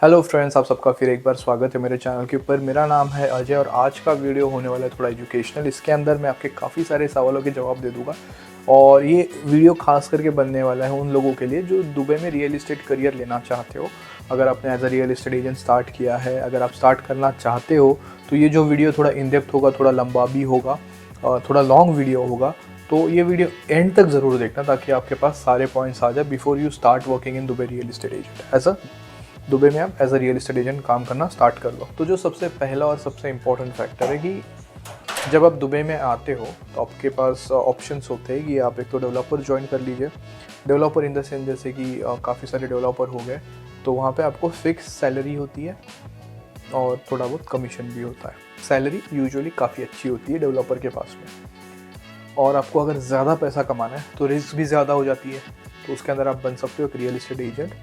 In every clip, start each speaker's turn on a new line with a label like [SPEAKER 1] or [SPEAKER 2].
[SPEAKER 1] Hello friends, आप सबका फिर एक बार स्वागत है मेरे चैनल के ऊपर। मेरा नाम है अजय और आज का वीडियो होने वाला है थोड़ा एजुकेशनल। इसके अंदर मैं आपके काफ़ी सारे सवालों के जवाब दे दूंगा और ये वीडियो खास करके बनने वाला है उन लोगों के लिए जो दुबई में रियल इस्टेट करियर लेना चाहते हो। अगर आपने as a real estate agent start किया है, अगर आप स्टार्ट करना चाहते हो तो ये जो वीडियो थोड़ा इन डेप्थ होगा, थोड़ा लंबा भी होगा, थोड़ा लॉन्ग वीडियो होगा। तो ये वीडियो एंड तक ज़रूर देखना ताकि आपके पास सारे पॉइंट्स आ जाए before you start working in Dubai real estate agent. ऐसा दुबई में आप as a real estate agent काम करना स्टार्ट कर लो। तो जो सबसे पहला और सबसे इम्पोर्टेंट फैक्टर है कि जब आप दुबई में आते हो तो आपके पास ऑप्शंस होते हैं कि आप एक तो डेवलपर ज्वाइन कर लीजिए। डेवलपर इन द सेंस जैसे कि काफ़ी सारे डेवलपर हो गए तो वहाँ पे आपको फिक्स सैलरी होती है और थोड़ा बहुत कमीशन भी होता है। सैलरी यूजुअली काफ़ी अच्छी होती है डेवलपर के पास में, और आपको अगर ज़्यादा पैसा कमाना है तो रिस्क भी ज़्यादा हो जाती है। तो उसके अंदर आप बन सकते हो एक रियल इस्टेट एजेंट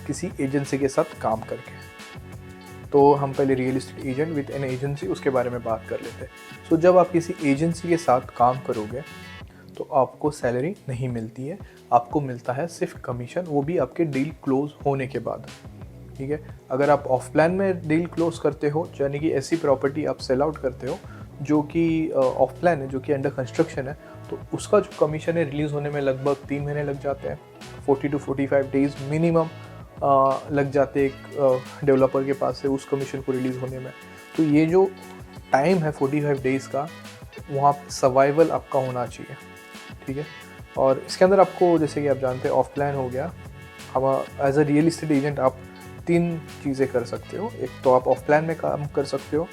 [SPEAKER 1] किसी एजेंसी के साथ काम करके। तो हम पहले real estate agent with an agency उसके बारे में बात कर लेते हैं। सो जब आप किसी एजेंसी के साथ काम करोगे तो आपको सैलरी नहीं मिलती है, आपको मिलता है सिर्फ कमीशन, वो भी आपके डील क्लोज होने के बाद। ठीक है, अगर आप ऑफ प्लान में डील क्लोज करते हो यानी कि ऐसी प्रॉपर्टी आप सेल आउट करते हो जो कि ऑफ प्लान है, जो कि अंडर कंस्ट्रक्शन है, तो उसका जो कमीशन है रिलीज़ होने में लगभग 3 महीने लग जाते हैं। 40 to 45 डेज़ मिनिमम लग जाते एक डेवलपर के पास से उस कमीशन को रिलीज़ होने में। तो ये जो टाइम है 45 डेज़ का, वहाँ पे सर्वाइवल आपका होना चाहिए। ठीक है, और इसके अंदर आपको जैसे कि आप जानते हैं ऑफ प्लान हो गया। अब as a real estate agent आप 3 चीज़ें कर सकते हो। एक तो आप ऑफ प्लान में काम कर सकते हो,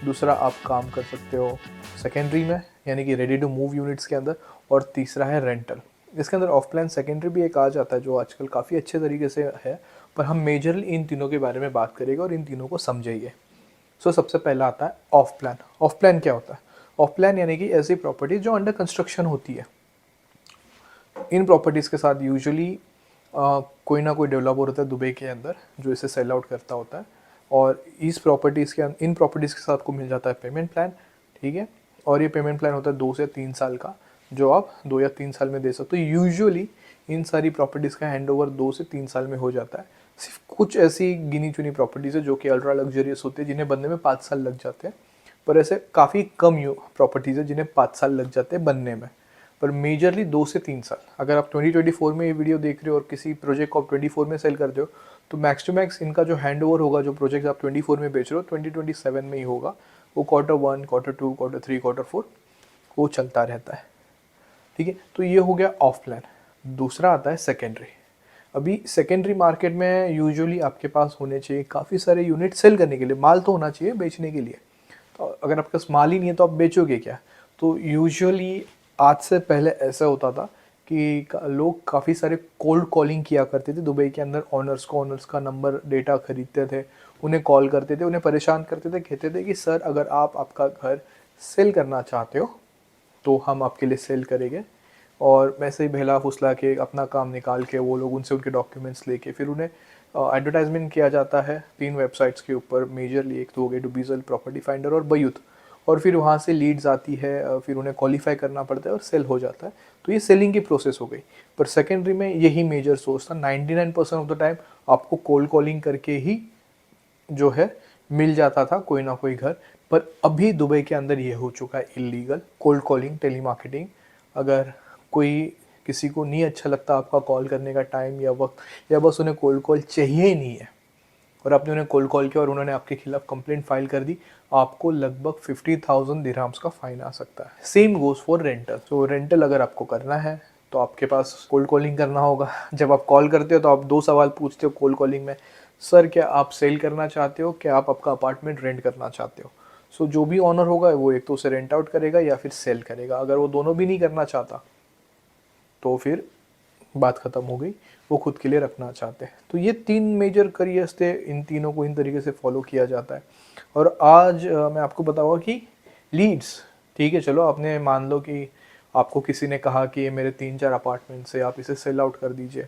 [SPEAKER 1] दूसरा आप काम कर सकते हो सेकेंडरी में यानी कि रेडी टू मूव यूनिट्स के अंदर, और तीसरा है रेंटल। इसके अंदर ऑफ प्लान सेकेंडरी भी एक आ जाता है जो आजकल काफ़ी अच्छे तरीके से है, पर हम मेजरली इन तीनों के बारे में बात करेंगे और इन तीनों को समझेंगे। सो सबसे पहला आता है ऑफ प्लान। ऑफ प्लान क्या होता है? ऑफ प्लान यानी कि ऐसी प्रॉपर्टी जो अंडर कंस्ट्रक्शन होती है। इन प्रॉपर्टीज़ के साथ यूजुअली कोई ना कोई डेवलपर होता है दुबई के अंदर जो इसे सेल आउट करता होता है, और इन प्रॉपर्टीज़ के साथ को मिल जाता है पेमेंट प्लान। ठीक है, और ये पेमेंट प्लान होता है 2 से 3 साल का, जो आप 2 या 3 साल में दे सकते हो। यूजुअली इन सारी प्रॉपर्टीज़ का हैंड ओवर 2 से 3 साल में हो जाता है। सिर्फ कुछ ऐसी गिनी चुनी प्रॉपर्टीज़ है जो कि अल्ट्रा लग्जरियस होती है जिन्हें बनने में 5 साल लग जाते हैं, पर ऐसे काफ़ी कम प्रॉपर्टीज़ है जिन्हें 5 साल लग जाते हैं बनने में, पर मेजरली 2 से 3 साल। अगर आप 2024 में ये वीडियो देख रहे हो और किसी प्रोजेक्ट को आप 24 में सेल कर रहे हो तो मैक्स टू मैक्स इनका जो हैंड ओवर होगा, जो प्रोजेक्ट आप 24 में बेच रहे हो 2027 में ही होगा। वो Q1, Q2, Q3, Q4 वो चलता रहता है। ठीक है, तो ये हो गया ऑफ प्लान। दूसरा आता है सेकेंडरी। अभी सेकेंडरी मार्केट में यूजुअली आपके पास होने चाहिए काफ़ी सारे यूनिट सेल करने के लिए। माल तो होना चाहिए बेचने के लिए। तो अगर आपके पास माल ही नहीं है तो आप बेचोगे क्या? तो यूजुअली आज से पहले ऐसा होता था कि लोग काफ़ी सारे कोल्ड कॉलिंग किया करते थे दुबई के अंदर। ऑनर्स का नंबर डेटा खरीदते थे, उन्हें कॉल करते थे, उन्हें परेशान करते थे, कहते थे कि सर अगर आप आपका घर सेल करना चाहते हो तो हम आपके लिए सेल करेंगे। और वैसे ही बहला फुसला के अपना काम निकाल के वो लोग उनसे उनके डॉक्यूमेंट्स लेके फिर उन्हें एडवर्टाइजमेंट किया जाता है 3 वेबसाइट्स के ऊपर मेजरली। एक तो हो गई डुबीजल, प्रॉपर्टी फाइंडर और बयूथ। और फिर वहाँ से लीड्स आती है, फिर उन्हें क्वालिफाई करना पड़ता है और सेल हो जाता है। तो ये सेलिंग की प्रोसेस हो गई। पर सेकेंडरी में यही मेजर सोर्स था। 99% ऑफ द टाइम आपको कोल्ड कॉलिंग करके ही जो है मिल जाता था कोई ना कोई घर। पर अभी दुबई के अंदर ये हो चुका है इलीगल कोल्ड कॉलिंग, टेलीमार्केटिंग। अगर कोई किसी को नहीं अच्छा लगता आपका कॉल करने का टाइम या वक्त, या बस उन्हें कोल्ड कॉल चाहिए ही नहीं है और आपने उन्हें कोल्ड कॉल किया और उन्होंने आपके खिलाफ कंप्लेंट फाइल कर दी, आपको लगभग 50,000 दिरहम्स का फाइन आ सकता है। Same goes for rental. तो रेंटल अगर आपको करना है तो आपके पास कोल्ड कॉलिंग करना होगा। जब आप कॉल करते हो तो आप 2 सवाल पूछते हो कोल्ड कॉलिंग में। सर क्या आप सेल करना चाहते हो, क्या आप आपका अपार्टमेंट रेंट करना चाहते हो? सो जो भी ऑनर होगा वो एक तो उसे रेंट आउट करेगा या फिर सेल करेगा। अगर वो दोनों भी नहीं करना चाहता तो फिर बात ख़त्म हो गई, वो खुद के लिए रखना चाहते हैं। तो ये 3 मेजर करियर्स थे, इन तीनों को इन तरीके से फॉलो किया जाता है। और आज मैं आपको बताऊंगा कि लीड्स, ठीक है चलो आपने मान लो कि आपको किसी ने कहा कि ये मेरे 3-4 अपार्टमेंट्स है, आप इसे सेल आउट कर दीजिए।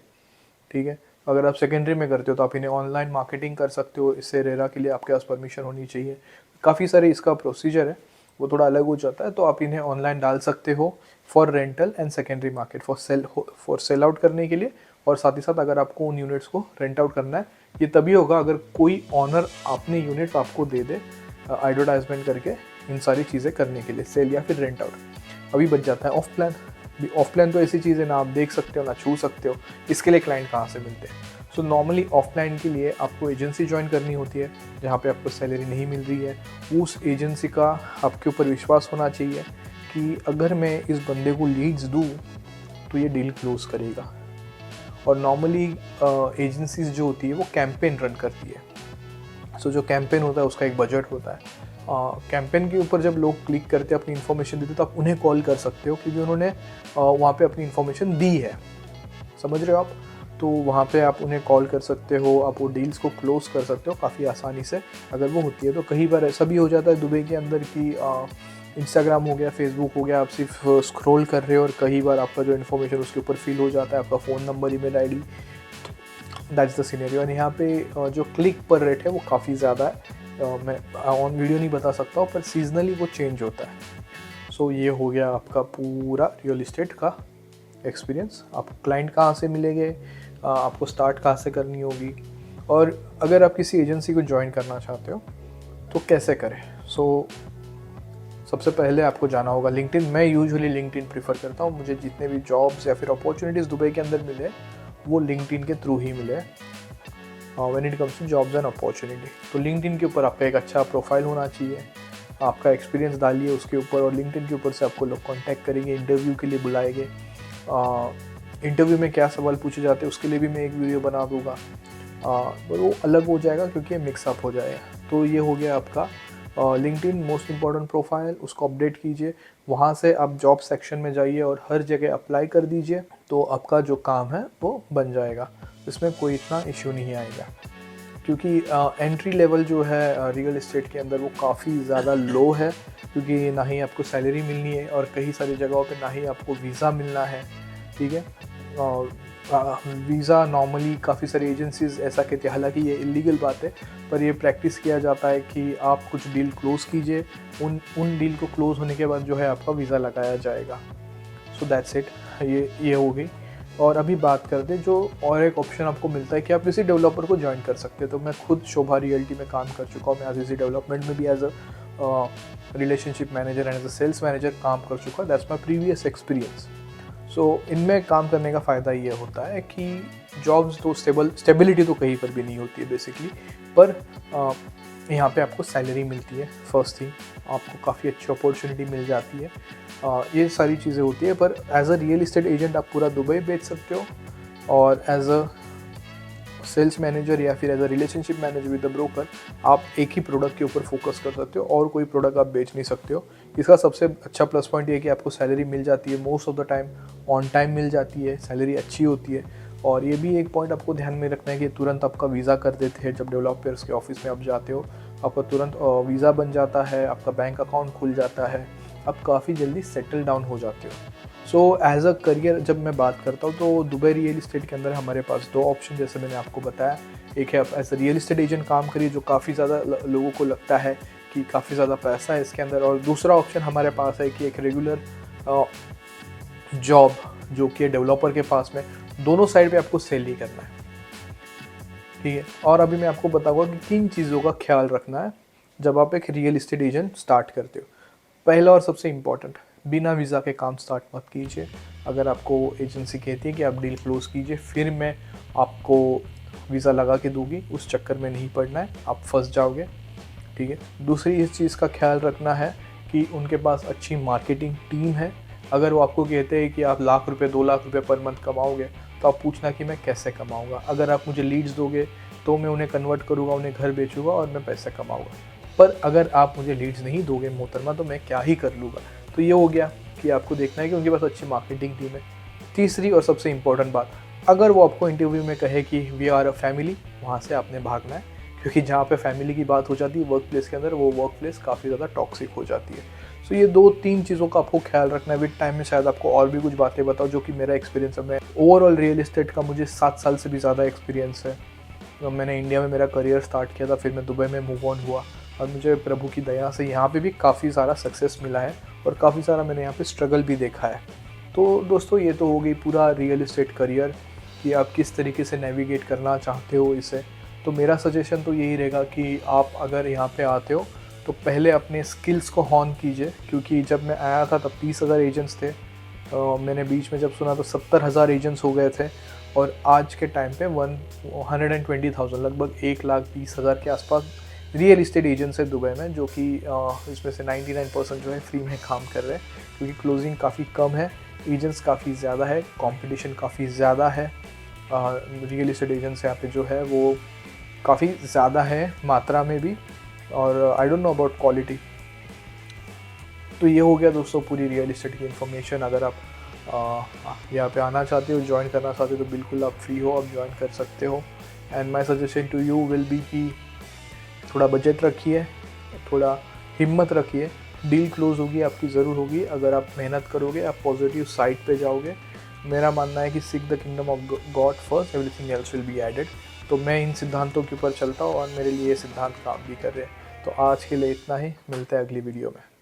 [SPEAKER 1] ठीक है, अगर आप सेकेंडरी में करते हो तो आप इन्हें ऑनलाइन मार्केटिंग कर सकते हो। इससे रेरा के लिए आपके पास परमिशन होनी चाहिए। काफ़ी सारे इसका प्रोसीजर है, वो थोड़ा अलग हो जाता है। तो आप इन्हें ऑनलाइन डाल सकते हो for rental and secondary market, for sell out करने के लिए, और साथ ही साथ अगर आपको उन यूनिट्स को रेंट आउट करना है ये तभी होगा अगर कोई ऑनर अपने यूनिट्स आपको दे दे एडवर्टाइजमेंट करके इन सारी चीज़ें करने के लिए, सेल या फिर रेंट आउट। अभी बच जाता है ऑफ प्लान। ऑफ प्लान तो ऐसी चीज़ है ना आप देख सकते हो ना छू सकते हो, इसके लिए क्लाइंट कहाँ से मिलते हैं। सो नॉर्मली ऑफ प्लान के लिए आपको एजेंसी ज्वाइन करनी होती है जहाँ पे आपको सैलरी नहीं मिल रही है। उस एजेंसी का आपके ऊपर विश्वास होना चाहिए कि अगर मैं इस बंदे को लीड्स दूँ तो ये डील क्लोज करेगा। और नॉर्मली एजेंसीज जो होती है वो कैंपेन रन करती है। सो जो कैंपेन होता है उसका एक बजट होता है। कैंपेन के ऊपर जब लोग क्लिक करते हैं, अपनी इन्फॉर्मेशन देते, तो आप उन्हें कॉल कर सकते हो क्योंकि उन्होंने वहाँ पे अपनी इन्फॉर्मेशन दी है, समझ रहे हो आप। तो वहाँ पे आप उन्हें कॉल कर सकते हो, आप वो डील्स को क्लोज कर सकते हो काफ़ी आसानी से अगर वो होती है। तो कई बार ऐसा भी हो जाता है दुबई के अंदर कि इंस्टाग्राम हो गया, फेसबुक हो गया, आप सिर्फ स्क्रॉल कर रहे हो और कई बार आपका जो इन्फॉर्मेशन उसके ऊपर फिल हो जाता है, आपका phone number, email ID, that's the scenario. और यहाँ पे जो क्लिक पर रेट है वो काफ़ी ज़्यादा है। मैं ऑन वीडियो नहीं बता सकता हूँ, पर सीजनली वो चेंज होता है। सो ये हो गया आपका पूरा रियल इस्टेट का एक्सपीरियंस। आपको क्लाइंट कहाँ से मिलेंगे, आपको स्टार्ट कहाँ से करनी होगी, और अगर आप किसी एजेंसी को ज्वाइन करना चाहते हो तो कैसे करें। सो सबसे पहले आपको जाना होगा लिंक्डइन। मैं यूजुअली लिंक्डइन प्रीफर करता हूँ। मुझे जितने भी जॉब्स या फिर अपॉर्चुनिटीज़ दुबई के अंदर मिले वो लिंक्डइन के थ्रू ही मिले when it comes to jobs and opportunity. तो लिंक्डइन के ऊपर आपका एक अच्छा प्रोफाइल होना चाहिए, आपका एक्सपीरियंस डालिए उसके ऊपर, और लिंक्डइन के ऊपर से आपको लोग कांटेक्ट करेंगे, इंटरव्यू के लिए बुलाएंगे। इंटरव्यू में क्या सवाल पूछे जाते हैं उसके लिए भी मैं एक वीडियो बना दूंगा, पर वो अलग हो जाएगा क्योंकि मिक्सअप हो जाएगा। तो ये हो गया आपका लिंक्डइन मोस्ट इम्पॉर्टेंट प्रोफाइल, उसको अपडेट कीजिए। वहाँ से आप जॉब सेक्शन में जाइए और हर जगह अप्लाई कर दीजिए, तो आपका जो काम है वो बन जाएगा। इसमें कोई इतना इश्यू नहीं आएगा क्योंकि एंट्री लेवल जो है रियल इस्टेट के अंदर वो काफ़ी ज़्यादा लो है, क्योंकि ना ही आपको सैलरी मिलनी है और कई सारी जगहों पे ना ही आपको वीज़ा मिलना है, ठीक है। और वीज़ा नॉर्मली काफ़ी सारी एजेंसीज ऐसा कहती है, हालांकि ये इलीगल बात है, पर ये प्रैक्टिस किया जाता है कि आप कुछ डील क्लोज़ कीजिए, उन डील को क्लोज़ होने के बाद जो है आपका वीज़ा लगाया जाएगा। सो दैट्स इट, ये हो गई। और अभी बात करते जो और एक ऑप्शन आपको मिलता है कि आप किसी डेवलपर को ज्वाइन कर सकते हैं। तो मैं खुद शोभा रियल्टी में काम कर चुका हूँ, मैं एज डेवलपमेंट में भी as a relationship manager and as a sales manager काम कर चुका, that's my previous experience. So इनमें काम करने का फ़ायदा ये होता है कि जॉब्स तो स्टेबिलिटी तो कहीं पर भी नहीं होती है बेसिकली, पर यहाँ पे आपको सैलरी मिलती है, फर्स्ट थिंग आपको काफ़ी अच्छी अपॉर्चुनिटी मिल जाती है, ये सारी चीज़ें होती है। पर as a real estate agent आप पूरा दुबई बेच सकते हो, और एज अ सेल्स मैनेजर या फिर as a relationship manager with the broker आप एक ही प्रोडक्ट के ऊपर फोकस कर सकते हो और कोई प्रोडक्ट आप बेच नहीं सकते हो। इसका सबसे अच्छा प्लस पॉइंट ये है कि आपको सैलरी मिल जाती है, most of the time on time मिल जाती है, सैलरी अच्छी होती है। और ये भी एक पॉइंट आपको ध्यान में रखना है कि तुरंत आपका वीज़ा कर देते हैं। जब डेवलपर्स के ऑफिस में आप जाते हो आपका तुरंत वीज़ा बन जाता है, आपका बैंक अकाउंट खुल जाता है, आप काफ़ी जल्दी सेटल डाउन हो जाते हो। सो एज अ करियर जब मैं बात करता हूँ तो दुबई रियल इस्टेट के अंदर हमारे पास दो ऑप्शन, जैसे मैंने आपको बताया, एक है आप as a real estate agent काम करिए, जो काफ़ी ज़्यादा लोगों को लगता है कि काफ़ी ज़्यादा पैसा है इसके अंदर, और दूसरा ऑप्शन हमारे पास है कि एक रेगुलर जॉब जो कि डेवलपर के पास में, दोनों साइड पे आपको सेल ही करना है, ठीक है। और अभी मैं आपको बताऊंगा कि किन चीज़ों का ख्याल रखना है जब आप एक रियल इस्टेट एजेंट स्टार्ट करते हो। पहला और सबसे इम्पॉर्टेंट, बिना वीज़ा के काम स्टार्ट मत कीजिए। अगर आपको एजेंसी कहती है कि आप डील क्लोज़ कीजिए फिर मैं आपको वीज़ा लगा के दूंगी, उस चक्कर में नहीं पड़ना है, आप फंस जाओगे, ठीक है। दूसरी इस चीज़ का ख्याल रखना है कि उनके पास अच्छी मार्केटिंग टीम है। अगर वो आपको कहते हैं कि आप लाख रुपए 2 लाख रुपए पर मंथ कमाओगे, तो आप पूछना कि मैं कैसे कमाऊँगा। अगर आप मुझे लीड्स दोगे तो मैं उन्हें कन्वर्ट करूँगा, उन्हें घर बेचूँगा और मैं पैसे कमाऊँगा। पर अगर आप मुझे लीड्स नहीं दोगे मोहतरमा, तो मैं क्या ही कर लूँगा। तो ये हो गया कि आपको देखना है कि उनके पास अच्छी मार्केटिंग टीम है। तीसरी और सबसे इम्पोर्टेंट बात, अगर वो आपको इंटरव्यू में कहे कि वी आर अ फैमिली, वहाँ से आपने भागना है, क्योंकि जहाँ पे फैमिली की बात हो जाती है वर्क प्लेस के अंदर, वो वर्क प्लेस काफ़ी ज़्यादा टॉक्सिक हो जाती है। सो ये 2-3 चीज़ों का आपको ख्याल रखना है। विद टाइम में शायद आपको और भी कुछ बातें बताओ जो कि मेरा एक्सपीरियंस है। मैं ओवरऑल रियल इस्टेट का मुझे 7 साल से भी ज़्यादा एक्सपीरियंस है। मैंने इंडिया में मेरा करियर स्टार्ट किया था, फिर मैं दुबई में मूव ऑन हुआ, और मुझे प्रभु की दया से यहाँ पे भी काफ़ी सारा सक्सेस मिला है और काफ़ी सारा मैंने यहाँ पे स्ट्रगल भी देखा है। तो दोस्तों ये तो हो गई पूरा रियल इस्टेट करियर कि आप किस तरीके से नेविगेट करना चाहते हो इसे। तो मेरा सजेशन तो यही रहेगा कि आप अगर यहाँ पे आते हो तो पहले अपने स्किल्स को हॉन कीजिए, क्योंकि जब मैं आया था तब 30,000 एजेंट्स थे। मैंने बीच में जब सुना तो 70,000 एजेंट्स हो गए थे, और आज के टाइम पे 120,000 लगभग 1,20,000 के आसपास रियल इस्टेट एजेंट्स है दुबई में, जो कि इसमें से 99% जो है फ्री में काम कर रहे हैं, क्योंकि क्लोजिंग काफ़ी कम है, एजेंट्स काफ़ी ज़्यादा है, कंपटीशन काफ़ी ज़्यादा है। रियल इस्टेट एजेंट्स यहाँ पे जो है वो काफ़ी ज़्यादा है मात्रा में भी, और I don't know about quality. तो ये हो गया दोस्तों पूरी रियल इस्टेट की इन्फॉर्मेशन। अगर आप यहाँ पे आना चाहते हो, ज्वाइन करना चाहते हो, तो बिल्कुल आप फ्री हो, आप ज्वाइन कर सकते हो। And my suggestion to you will be कि थोड़ा बजट रखिए, थोड़ा हिम्मत रखिए, डील क्लोज होगी आपकी ज़रूर होगी अगर आप मेहनत करोगे, आप पॉजिटिव साइड पे जाओगे। मेरा मानना है कि seek the kingdom of God first, everything else will be added. तो मैं इन सिद्धांतों के ऊपर चलता हूँ और मेरे लिए ये सिद्धांत काम भी कर रहे हैं। तो आज के लिए इतना ही, मिलते हैं अगली वीडियो में।